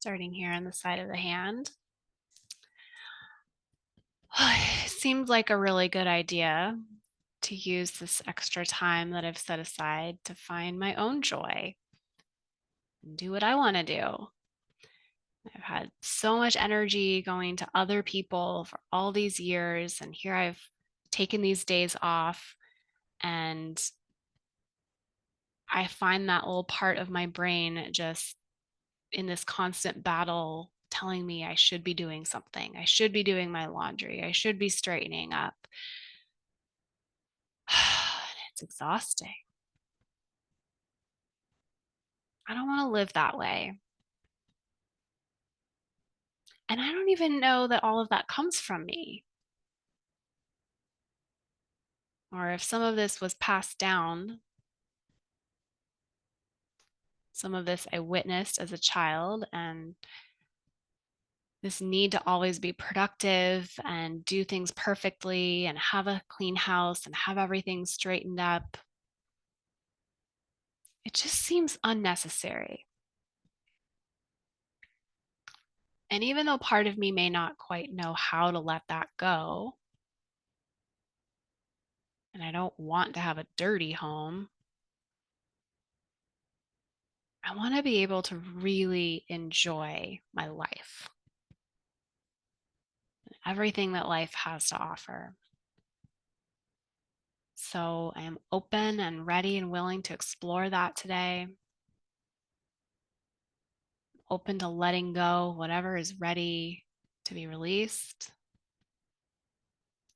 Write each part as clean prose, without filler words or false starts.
Starting here on the side of the hand. It seems like a really good idea to use this extra time that I've set aside to find my own joy and do what I want to do. I've had so much energy going to other people for all these years, and here I've taken these days off, and I find that little part of my brain just in this constant battle telling me I should be doing something. I should be doing my laundry. I should be straightening up. It's exhausting. I don't want to live that way. And I don't even know that all of that comes from me, or if some of this was passed down. Some of this I witnessed as a child, and this need to always be productive and do things perfectly and have a clean house and have everything straightened up. It just seems unnecessary. And even though part of me may not quite know how to let that go, and I don't want to have a dirty home, I want to be able to really enjoy my life, everything that life has to offer. So I am open and ready and willing to explore that today. Open to letting go whatever is ready to be released,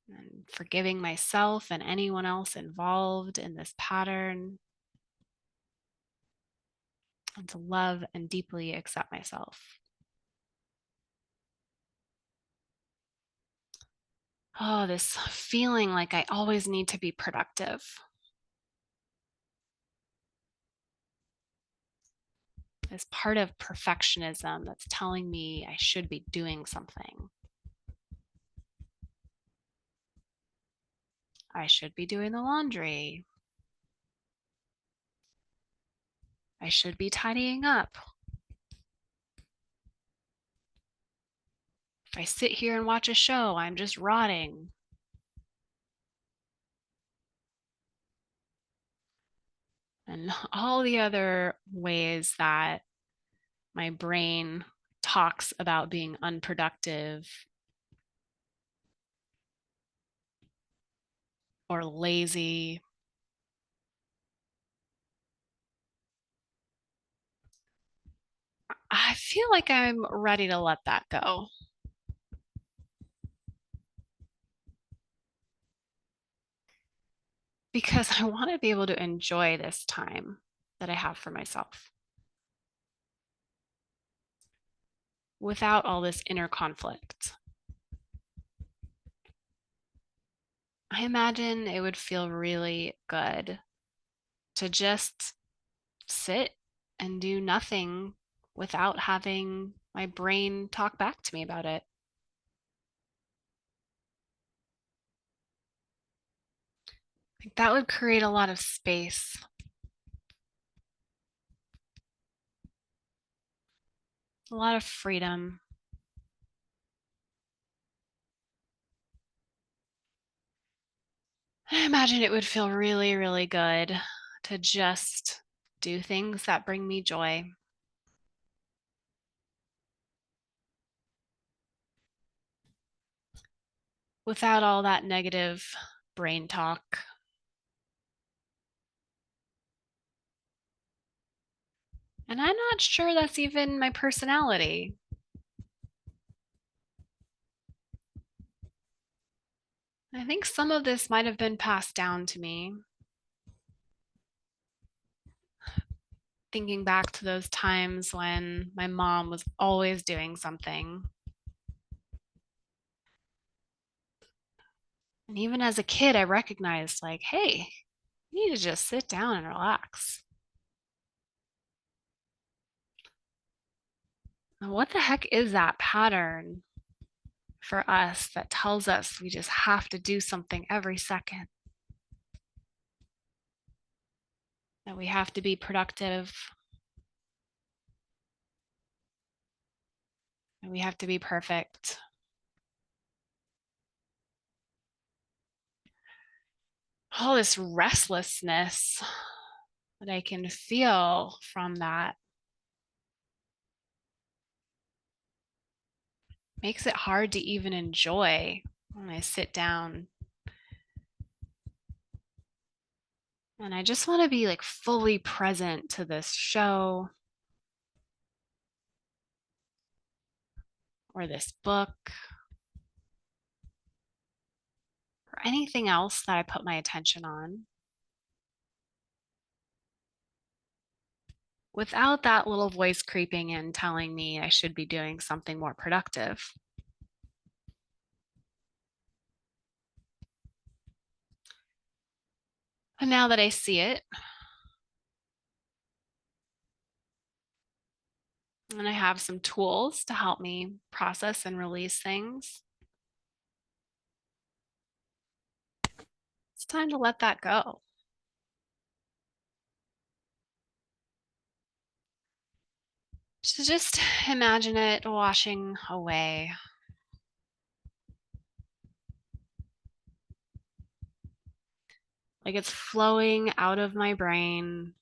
and forgiving myself and anyone else involved in this pattern, and to love and deeply accept myself. Oh, this feeling like I always need to be productive. This part of perfectionism that's telling me I should be doing something. I should be doing the laundry. I should be tidying up. If I sit here and watch a show, I'm just rotting. And all the other ways that my brain talks about being unproductive or lazy. I feel like I'm ready to let that go. Because I want to be able to enjoy this time that I have for myself without all this inner conflict. I imagine it would feel really good to just sit and do nothing without having my brain talk back to me about it. Like that would create a lot of space, a lot of freedom. I imagine it would feel really, really good to just do things that bring me joy without all that negative brain talk. And I'm not sure that's even my personality. I think some of this might have been passed down to me. Thinking back to those times when my mom was always doing something. And even as a kid, I recognized, like, hey, you need to just sit down and relax. What the heck is that pattern for us that tells us we just have to do something every second? That we have to be productive? We have to be perfect. All this restlessness that I can feel from that makes it hard to even enjoy when I sit down. And I just want to be like fully present to this show or this book or anything else that I put my attention on without that little voice creeping in telling me I should be doing something more productive. And now that I see it, and I have some tools to help me process and release things, it's time to let that go. So just imagine it washing away. Like it's flowing out of my brain.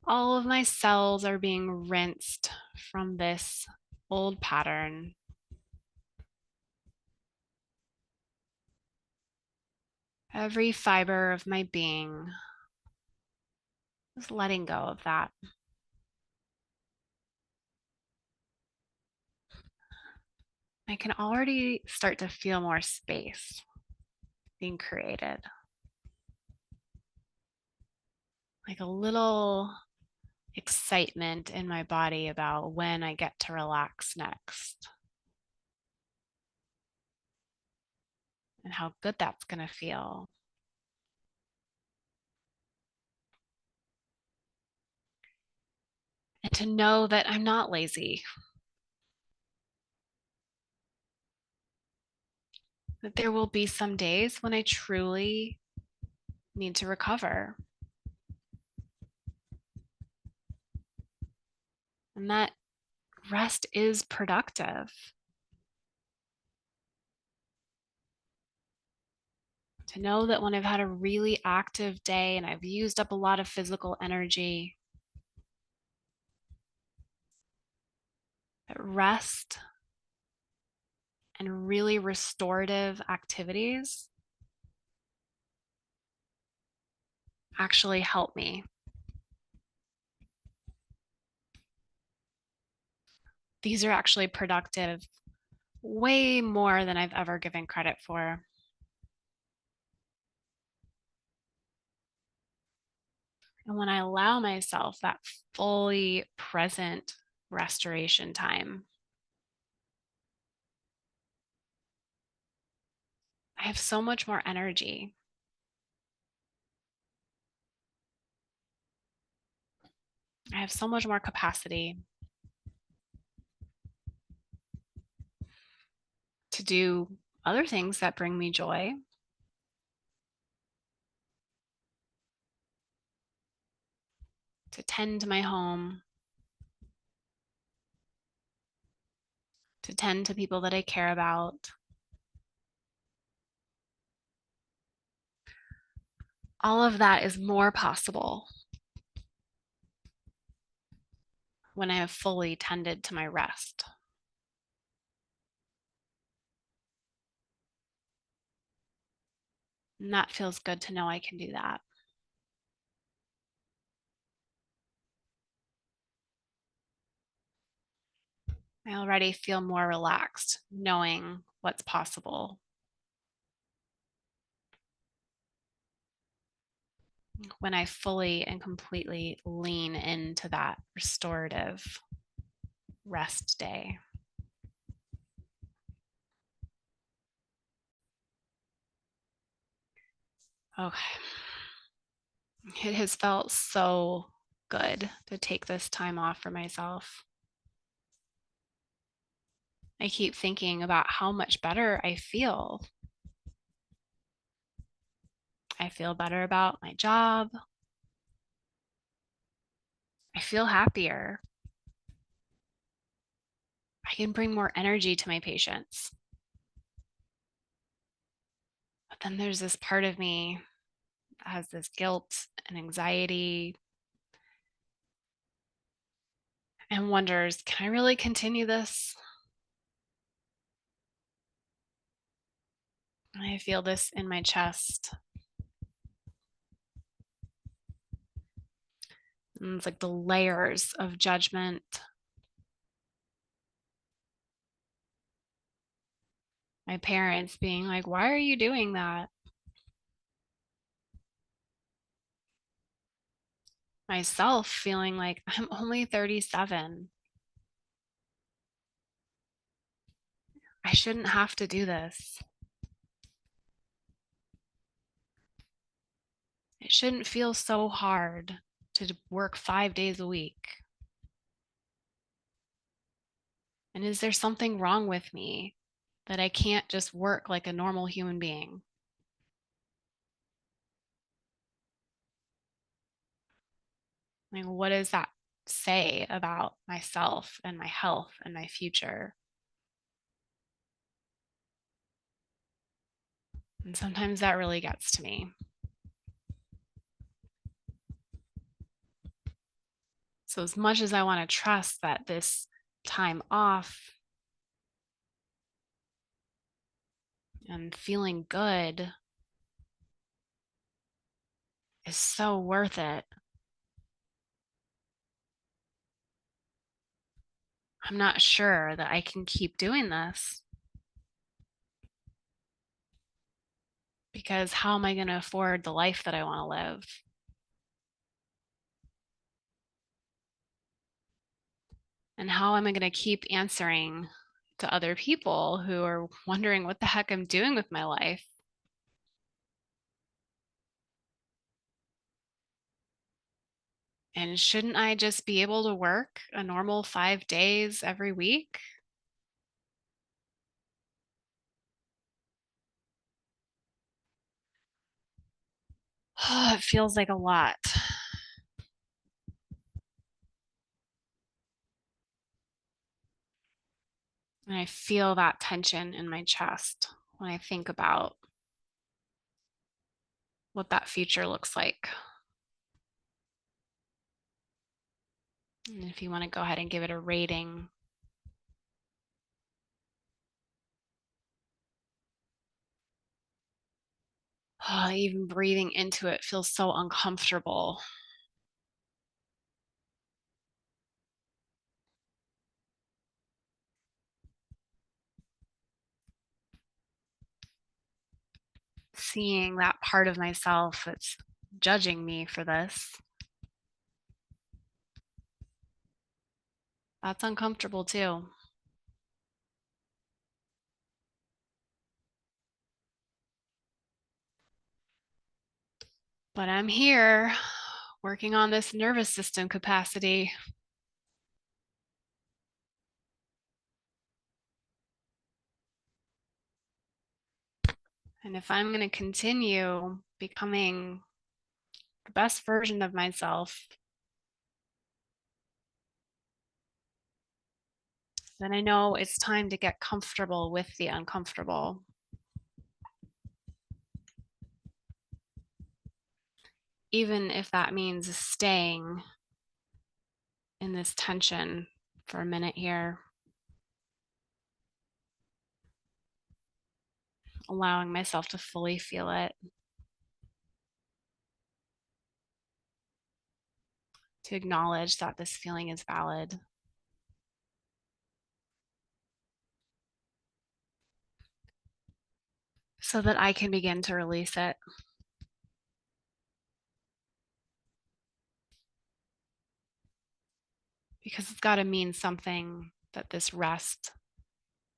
All of my cells are being rinsed from this old pattern. Every fiber of my being is letting go of that. I can already start to feel more space being created. Like a little excitement in my body about when I get to relax next and how good that's going to feel. And to know that I'm not lazy, that there will be some days when I truly need to recover. And that rest is productive. To know that when I've had a really active day and I've used up a lot of physical energy, that rest and really restorative activities actually help me. These are actually productive way more than I've ever given credit for. And when I allow myself that fully present restoration time, I have so much more energy. I have so much more capacity to do other things that bring me joy. To tend to my home, to tend to people that I care about. All of that is more possible when I have fully tended to my rest. And that feels good to know I can do that. I already feel more relaxed knowing what's possible when I fully and completely lean into that restorative rest day. Okay. It has felt so good to take this time off for myself. I keep thinking about how much better I feel. I feel better about my job. I feel happier. I can bring more energy to my patients. But then there's this part of me that has this guilt and anxiety and wonders, can I really continue this? And I feel this in my chest. And it's like the layers of judgment. My parents being like, why are you doing that? Myself feeling like I'm only 37. I shouldn't have to do this. It shouldn't feel so hard to work 5 days a week. And is there something wrong with me that I can't just work like a normal human being? Like, what does that say about myself and my health and my future? And sometimes that really gets to me. So, as much as I want to trust that this time off and feeling good is so worth it, I'm not sure that I can keep doing this because how am I going to afford the life that I want to live? And how am I going to keep answering to other people who are wondering what the heck I'm doing with my life? And shouldn't I just be able to work a normal 5 days every week? Oh, it feels like a lot. And I feel that tension in my chest when I think about what that future looks like. And if you want to go ahead and give it a rating, oh, even breathing into it feels so uncomfortable. Seeing that part of myself that's judging me for this, that's uncomfortable too. But I'm here working on this nervous system capacity. And if I'm going to continue becoming the best version of myself, then I know it's time to get comfortable with the uncomfortable. Even if that means staying in this tension for a minute here, allowing myself to fully feel it, to acknowledge that this feeling is valid. So that I can begin to release it. Because it's got to mean something that this rest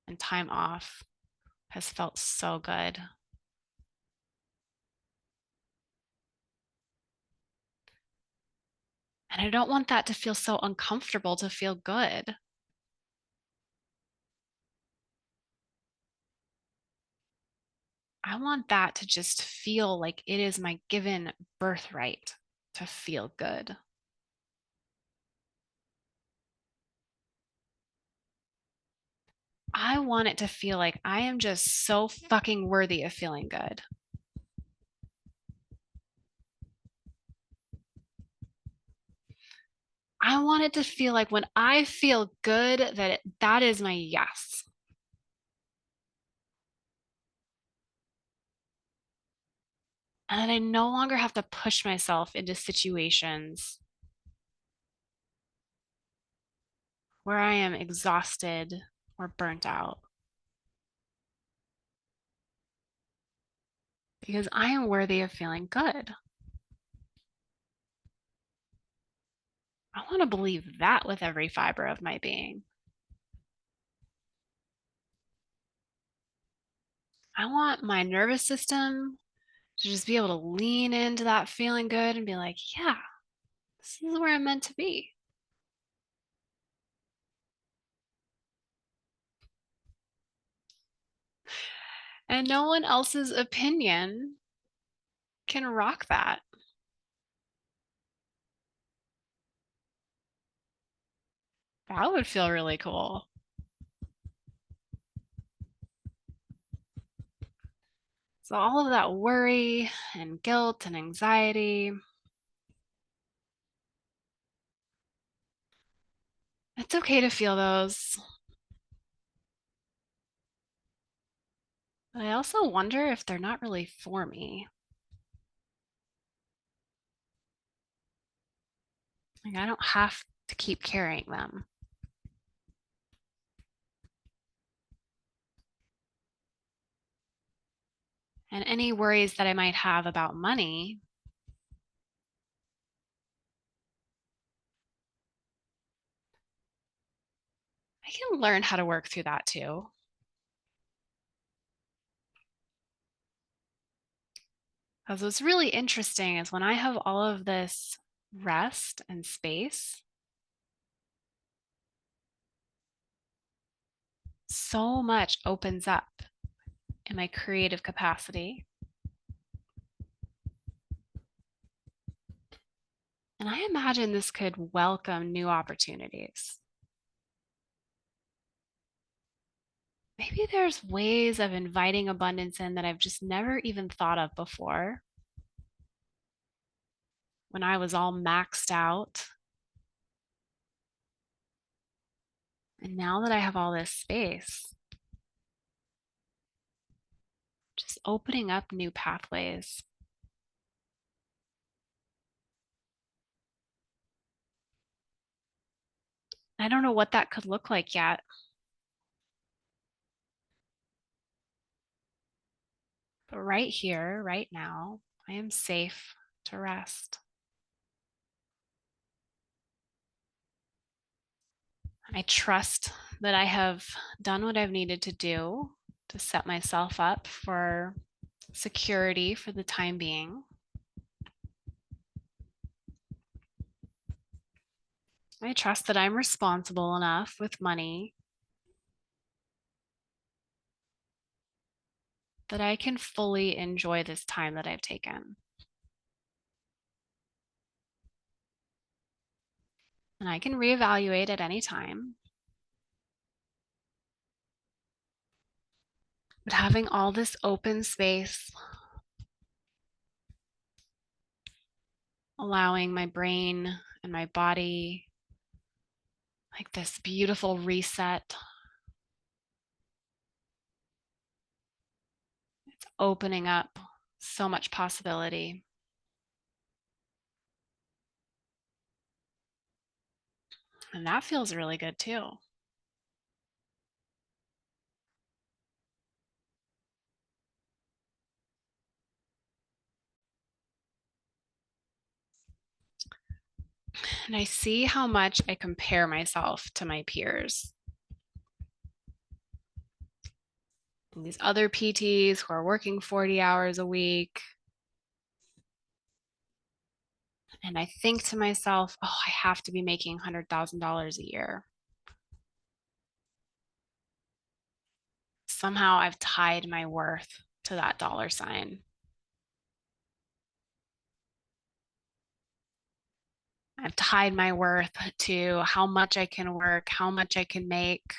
and time off has felt so good. And I don't want that to feel so uncomfortable to feel good. I want that to just feel like it is my given birthright to feel good. I want it to feel like I am just so fucking worthy of feeling good. I want it to feel like when I feel good, that is my yes. And that I no longer have to push myself into situations where I am exhausted or burnt out because I am worthy of feeling good. I want to believe that with every fiber of my being. I want my nervous system to just be able to lean into that feeling good and be like, yeah, this is where I'm meant to be. And no one else's opinion can rock that. That would feel really cool. So, all of that worry and guilt and anxiety, it's okay to feel those. But I also wonder if they're not really for me. Like, I don't have to keep carrying them. And any worries that I might have about money, I can learn how to work through that too. Because what's really interesting is when I have all of this rest and space, so much opens up in my creative capacity. And I imagine this could welcome new opportunities. Maybe there's ways of inviting abundance in that I've just never even thought of before. When I was all maxed out, and now that I have all this space, just opening up new pathways. I don't know what that could look like yet, but right here, right now, I am safe to rest. I trust that I have done what I've needed to do to set myself up for security for the time being. I trust that I'm responsible enough with money that I can fully enjoy this time that I've taken. And I can reevaluate at any time. But having all this open space, allowing my brain and my body like this beautiful reset, it's opening up so much possibility. And that feels really good too. And I see how much I compare myself to my peers. And these other PTs who are working 40 hours a week. And I think to myself, oh, I have to be making $100,000 a year. Somehow I've tied my worth to that dollar sign. I've tied my worth to how much I can work, how much I can make.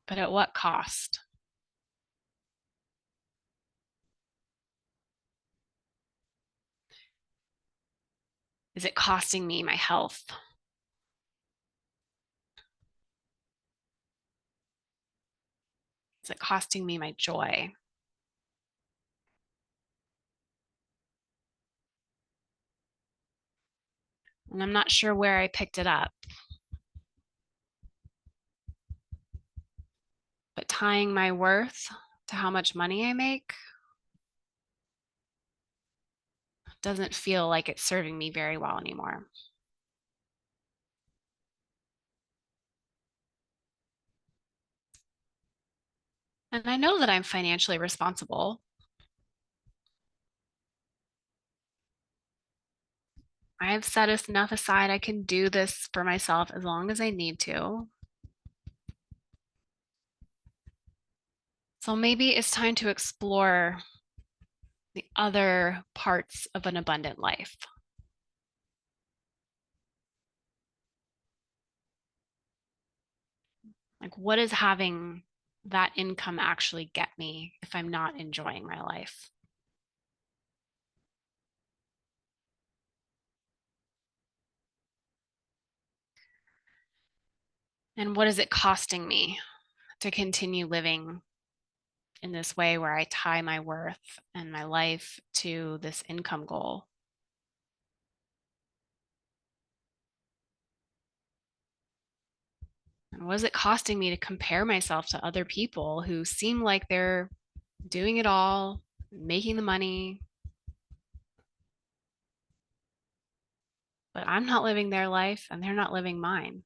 but at what cost? Is it costing me my health? Is it costing me my joy? And I'm not sure where I picked it up, but tying my worth to how much money I make doesn't feel like it's serving me very well anymore. And I know that I'm financially responsible. I've set enough aside. I can do this for myself as long as I need to. So maybe it's time to explore the other parts of an abundant life. Like, what is having that income actually get me if I'm not enjoying my life? And what is it costing me to continue living in this way where I tie my worth and my life to this income goal? And what is it costing me to compare myself to other people who seem like they're doing it all, making the money, but I'm not living their life and they're not living mine?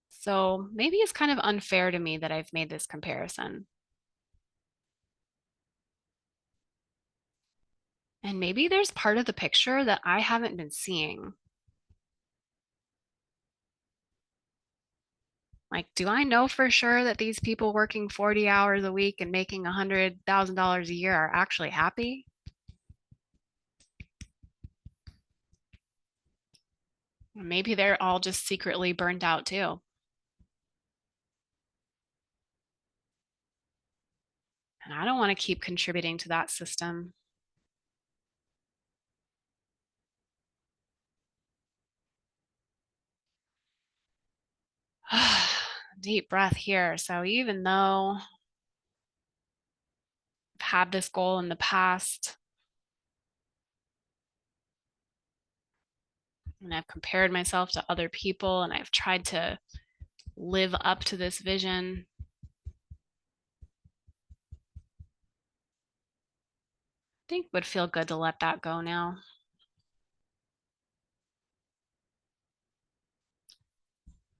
So maybe it's kind of unfair to me that I've made this comparison. And maybe there's part of the picture that I haven't been seeing. Like, do I know for sure that these people working 40 hours a week and making $100,000 a year are actually happy? Maybe they're all just secretly burnt out too. And I don't want to keep contributing to that system. Deep breath here. So even though I've had this goal in the past and I've compared myself to other people and I've tried to live up to this vision, I think it would feel good to let that go now.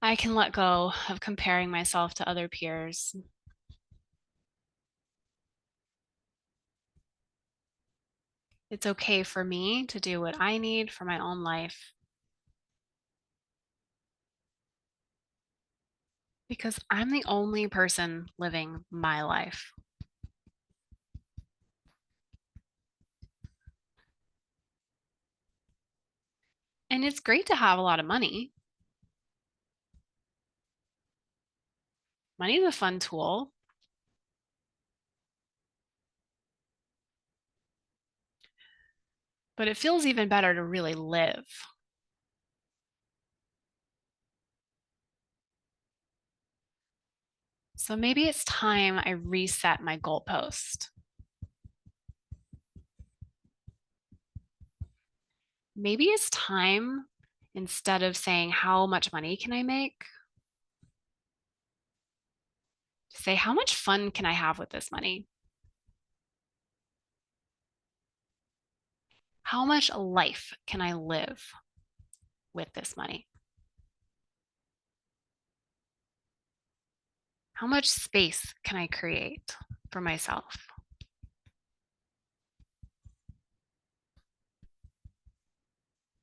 I can let go of comparing myself to other peers. It's okay for me to do what I need for my own life because I'm the only person living my life. And it's great to have a lot of money. Money is a fun tool, but it feels even better to really live. So maybe it's time I reset my goalpost. Maybe it's time, instead of saying, how much money can I make, to say, how much fun can I have with this money? How much life can I live with this money? How much space can I create for myself?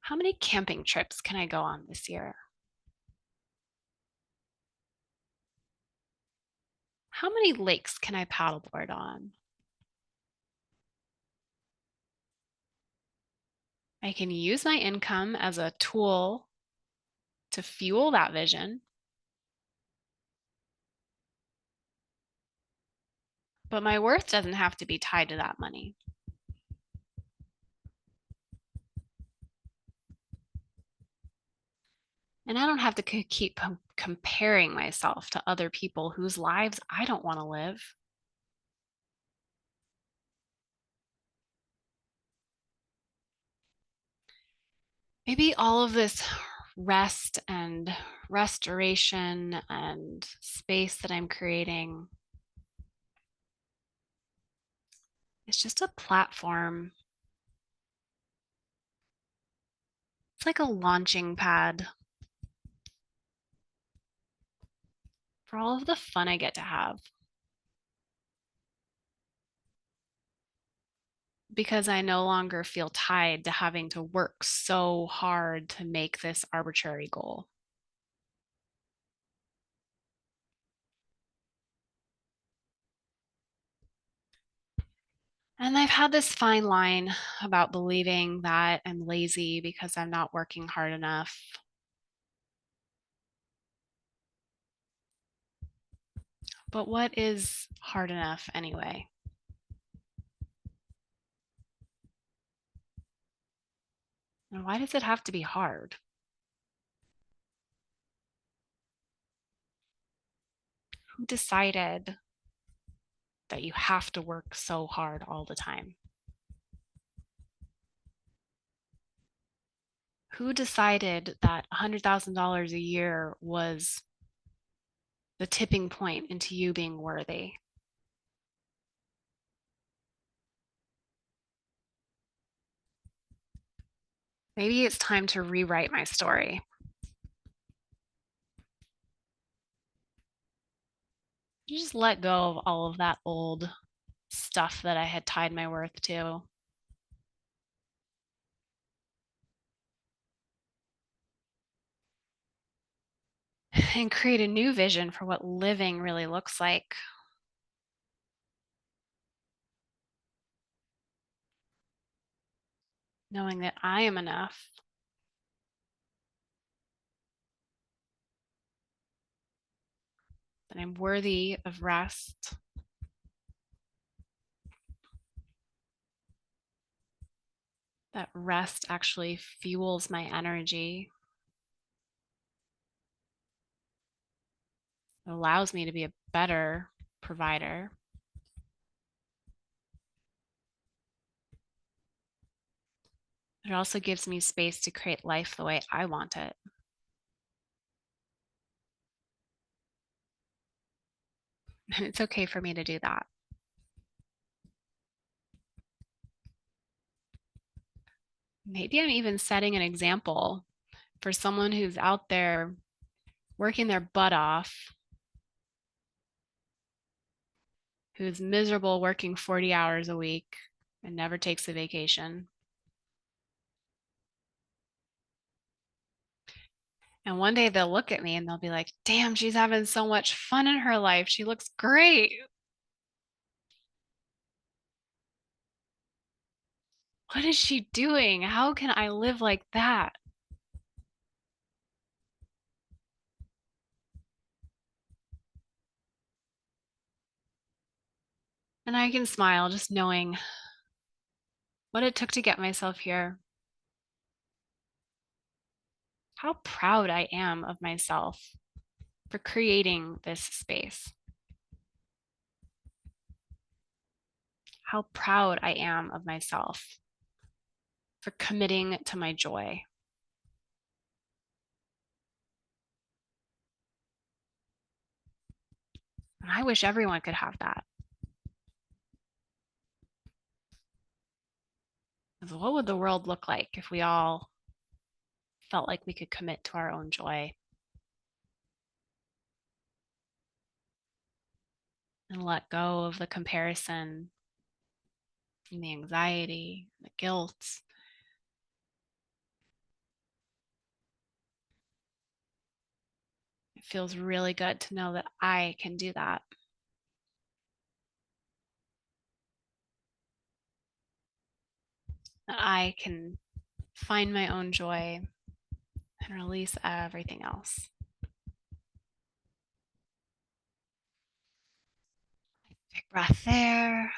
How many camping trips can I go on this year? How many lakes can I paddleboard on? I can use my income as a tool to fuel that vision. But my worth doesn't have to be tied to that money. And I don't have to keep comparing myself to other people whose lives I don't want to live. Maybe all of this rest and restoration and space that I'm creating is just a platform. It's like a launching pad for all of the fun I get to have. Because I no longer feel tied to having to work so hard to make this arbitrary goal. And I've had this fine line about believing that I'm lazy because I'm not working hard enough. But what is hard enough anyway? And why does it have to be hard? Who decided that you have to work so hard all the time? Who decided that $100,000 a year was the tipping point into you being worthy? Maybe it's time to rewrite my story. You just let go of all of that old stuff that I had tied my worth to. And create a new vision for what living really looks like. Knowing that I am enough, that I'm worthy of rest, that rest actually fuels my energy. It allows me to be a better provider. It also gives me space to create life the way I want it. And it's okay for me to do that. Maybe I'm even setting an example for someone who's out there working their butt off, who's miserable working 40 hours a week and never takes a vacation. And one day they'll look at me and they'll be like, damn, she's having so much fun in her life. She looks great. What is she doing? How can I live like that? And I can smile just knowing what it took to get myself here, how proud I am of myself for creating this space, how proud I am of myself for committing to my joy. And I wish everyone could have that. What would the world look like if we all felt like we could commit to our own joy and let go of the comparison and the anxiety, the guilt? It feels really good to know that I can do that. That I can find my own joy and release everything else. Big breath there.